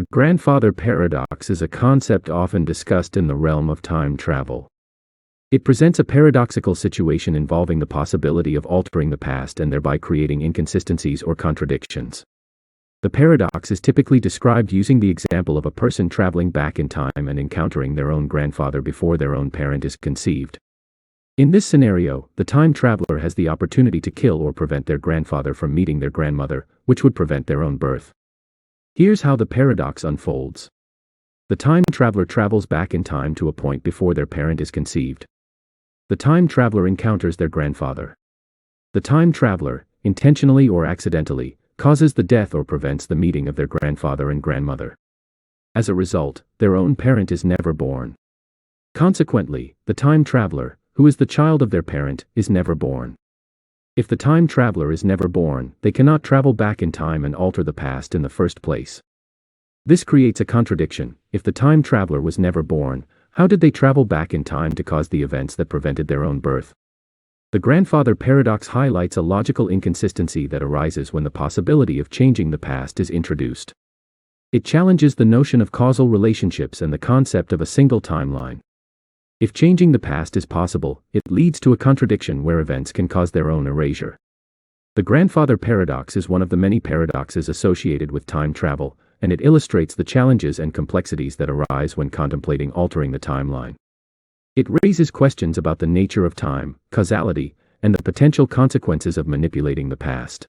The grandfather paradox is a concept often discussed in the realm of time travel. It presents a paradoxical situation involving the possibility of altering the past and thereby creating inconsistencies or contradictions. The paradox is typically described using the example of a person traveling back in time and encountering their own grandfather before their own parent is conceived. In this scenario, the time traveler has the opportunity to kill or prevent their grandfather from meeting their grandmother, which would prevent their own birth. Here's how the paradox unfolds. The time traveler travels back in time to a point before their parent is conceived. The time traveler encounters their grandfather. The time traveler, intentionally or accidentally, causes the death or prevents the meeting of their grandfather and grandmother. As a result, their own parent is never born. Consequently, the time traveler, who is the child of their parent, is never born. If the time traveler is never born, they cannot travel back in time and alter the past in the first place. This creates a contradiction. If the time traveler was never born, how did they travel back in time to cause the events that prevented their own birth? The grandfather paradox highlights a logical inconsistency that arises when the possibility of changing the past is introduced. It challenges the notion of causal relationships and the concept of a single timeline. If changing the past is possible, it leads to a contradiction where events can cause their own erasure. The grandfather paradox is one of the many paradoxes associated with time travel, and it illustrates the challenges and complexities that arise when contemplating altering the timeline. It raises questions about the nature of time, causality, and the potential consequences of manipulating the past.